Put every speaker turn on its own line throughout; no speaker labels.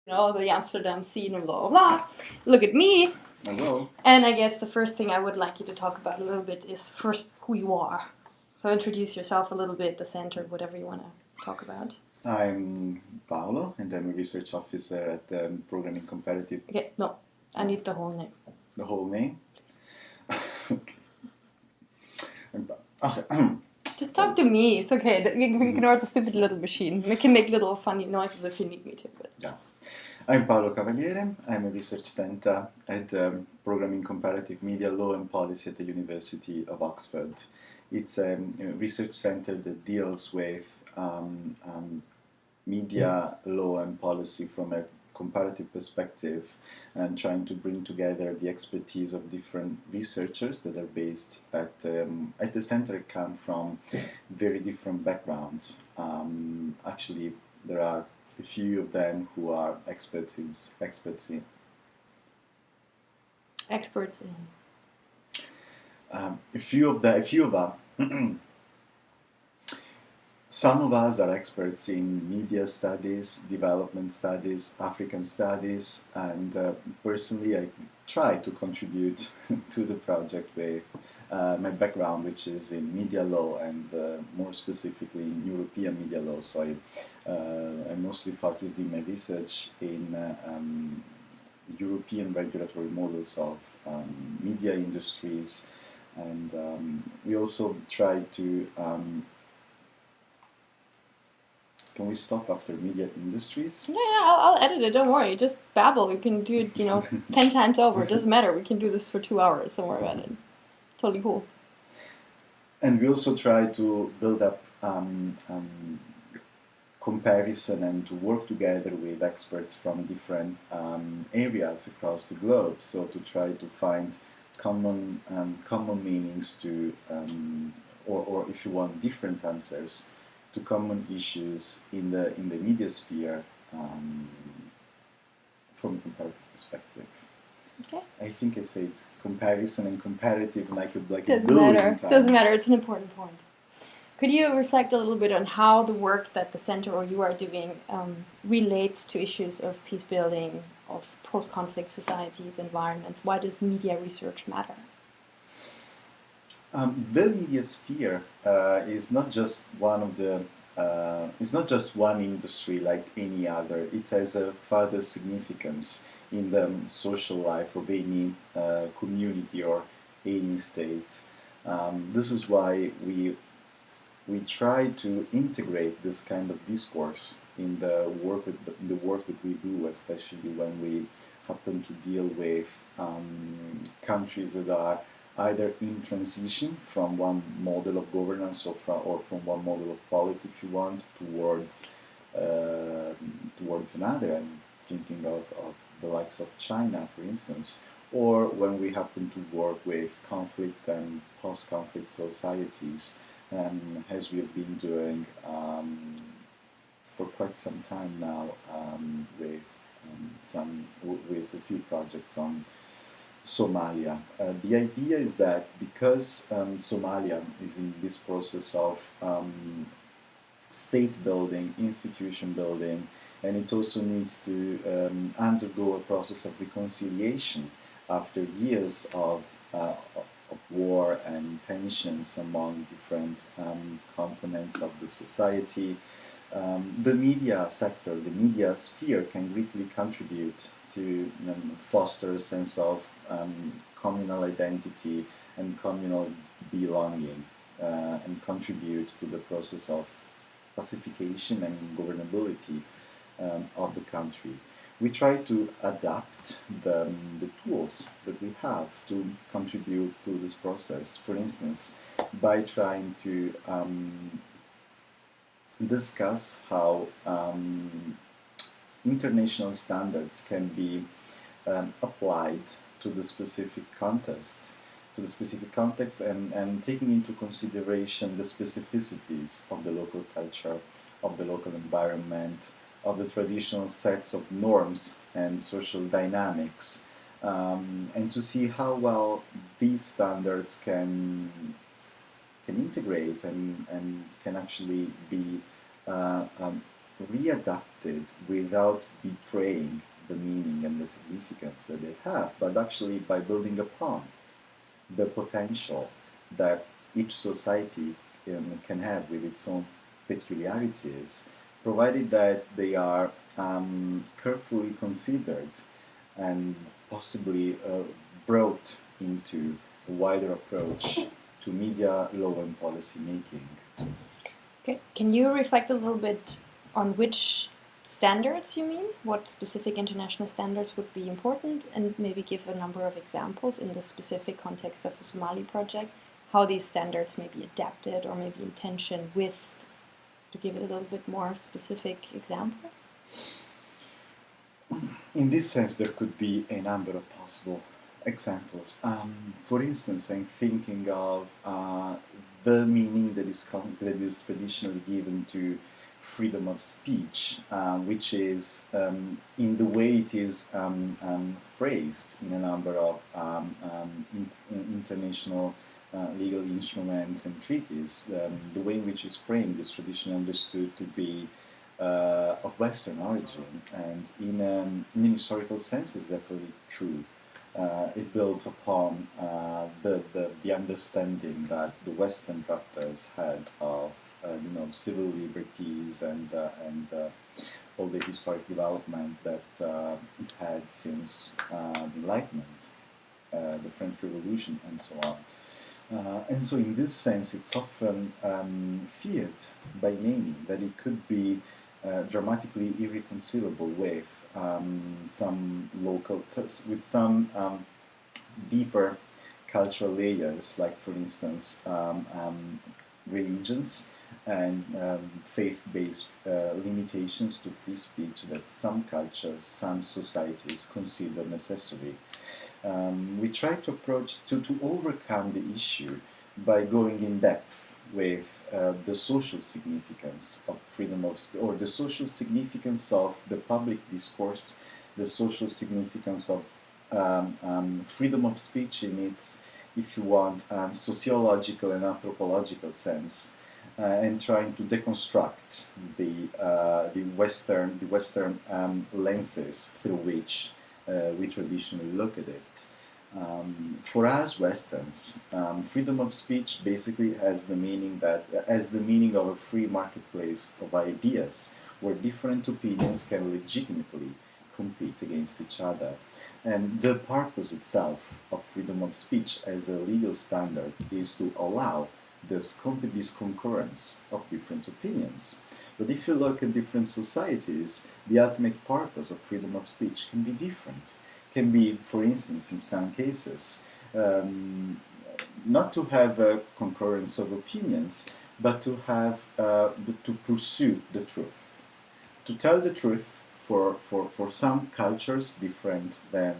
the Amsterdam scene and blah, blah, blah. Look at me.
Hello.
And I guess the first thing I would like you to talk about a little bit is first who you are. So introduce yourself a little bit, the center, whatever you want to talk about.
I'm Paolo, and I'm a research officer at Programming Comparative.
Okay, no, I need the whole name.
The whole name? Okay.
Just talk to me, it's okay. Ignore the stupid little machine. We can make little funny noises if you need me to. But.
Yeah. I'm Paolo Cavalieri. I'm a research center at Programming Comparative Media Law and Policy at the University of Oxford. It's a research center that deals with media law and policy from a comparative perspective and trying to bring together the expertise of different researchers that are based at the center come from very different backgrounds. Actually, there are a few of them who are experts in some of us are experts in media studies, development studies, African studies, and personally I try to contribute to the project with my background, which is in media law and more specifically in European media law. So I mostly focused in my research in European regulatory models of media industries, and we also try to can we stop after media industries?
Yeah, I'll edit it, don't worry. Just babble. We can do it, 10 times over. It doesn't matter. We can do this for 2 hours. Don't worry about it. Totally cool.
And we also try to build up comparison and to work together with experts from different areas across the globe. So to try to find common meanings to, or if you want, different answers to common issues in the media sphere from a comparative perspective.
Okay.
I think I said comparison and comparative, and I could
Doesn't matter. It's an important point. Could you reflect a little bit on how the work that the center or you are doing relates to issues of peace building, of post-conflict societies, environments? Why does media research matter?
The media sphere is not just one of the. It's not just one industry like any other. It has a further significance in the social life of any community or any state. This is why we try to integrate this kind of discourse in the work that we do, especially when we happen to deal with countries that are either in transition from one model of governance or from one model of polity, if you want, towards another. I'm thinking of the likes of China, for instance, or when we happen to work with conflict and post-conflict societies, as we have been doing for quite some time now with a few projects on Somalia. The idea is that because Somalia is in this process of state building, institution building, and it also needs to undergo a process of reconciliation after years of war and tensions among different components of the society. The media sector, the media sphere can greatly contribute to foster a sense of communal identity and communal belonging and contribute to the process of pacification and governability of the country. We try to adapt the tools that we have to contribute to this process. For instance, by trying to discuss how international standards can be applied to the specific context, and taking into consideration the specificities of the local culture, of the local environment, of the traditional sets of norms and social dynamics, and to see how well these standards can integrate and can actually be readapted without betraying the meaning and the significance that they have, but actually by building upon the potential that each society can have with its own peculiarities, provided that they are carefully considered and possibly brought into a wider approach to media, law, and policy making.
Okay. Can you reflect a little bit on which standards you mean? What specific international standards would be important, and maybe give a number of examples in the specific context of the Somali project, how these standards may be adapted or maybe in tension with, to give it a little bit more specific examples?
In this sense, there could be a number of possible examples. For instance, I'm thinking of the meaning that is traditionally given to freedom of speech, which is in the way it is phrased in a number of international legal instruments and treaties. The way in which it's framed is traditionally understood to be of Western origin, and in an historical sense is definitely true. It builds upon the understanding that the Western drafters had of civil liberties and all the historic development that it had since the Enlightenment, the French Revolution, and so on. And so, in this sense, it's often feared by many that it could be dramatically irreconcilable with some with some deeper cultural layers, like, for instance, religions and faith-based limitations to free speech that some cultures, some societies consider necessary. We try to to overcome the issue by going in depth with the social significance of freedom of speech, or the social significance of the public discourse, the social significance of freedom of speech in its, if you want, sociological and anthropological sense, and trying to deconstruct the Western lenses through which we traditionally look at it. For us Westerns, freedom of speech basically has the meaning of a free marketplace of ideas, where different opinions can legitimately compete against each other. And the purpose itself of freedom of speech as a legal standard is to allow this concurrence of different opinions. But if you look at different societies, the ultimate purpose of freedom of speech can be different. Can be, for instance, in some cases, not to have a concurrence of opinions, but to have to pursue the truth, to tell the truth. For some cultures different than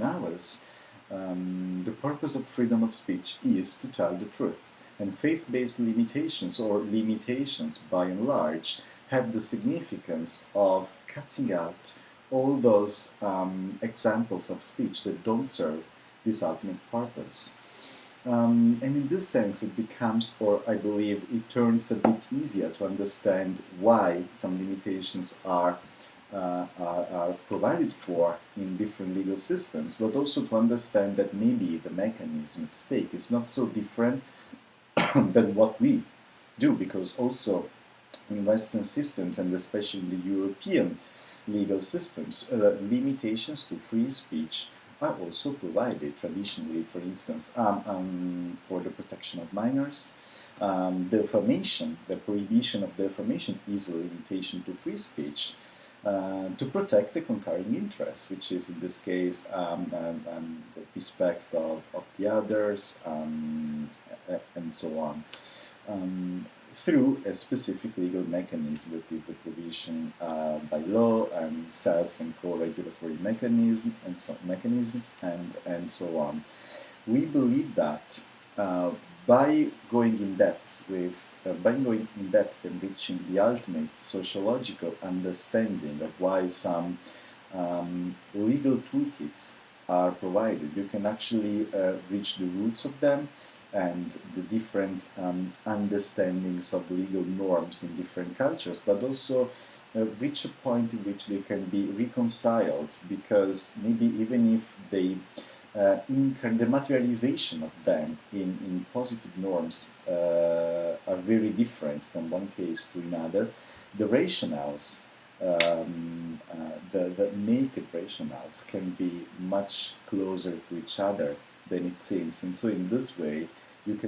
ours, the purpose of freedom of speech is to tell the truth. And faith-based limitations, or limitations by and large, have the significance of cutting out all those examples of speech that don't serve this ultimate purpose. And in this sense, it becomes, or I believe, it turns a bit easier to understand why some limitations are provided for in different legal systems, but also to understand that maybe the mechanism at stake is not so different than what we do, because also in Western systems, and especially in the European legal systems, limitations to free speech are also provided traditionally. For instance, for the protection of minors, defamation, the prohibition of defamation is a limitation to free speech. To protect the concurring interest, which is in this case the respect of the others, and so on, through a specific legal mechanism, that is the provision by law and self and co-regulatory mechanisms and so on. We believe that by going in depth and reaching the ultimate sociological understanding of why some legal toolkits are provided, you can actually reach the roots of them and the different understandings of legal norms in different cultures, but also reach a point in which they can be reconciled, because maybe even if they the materialization of them in positive norms are very different from one case to another, the rationales, the naked rationales can be much closer to each other than it seems. And so in this way,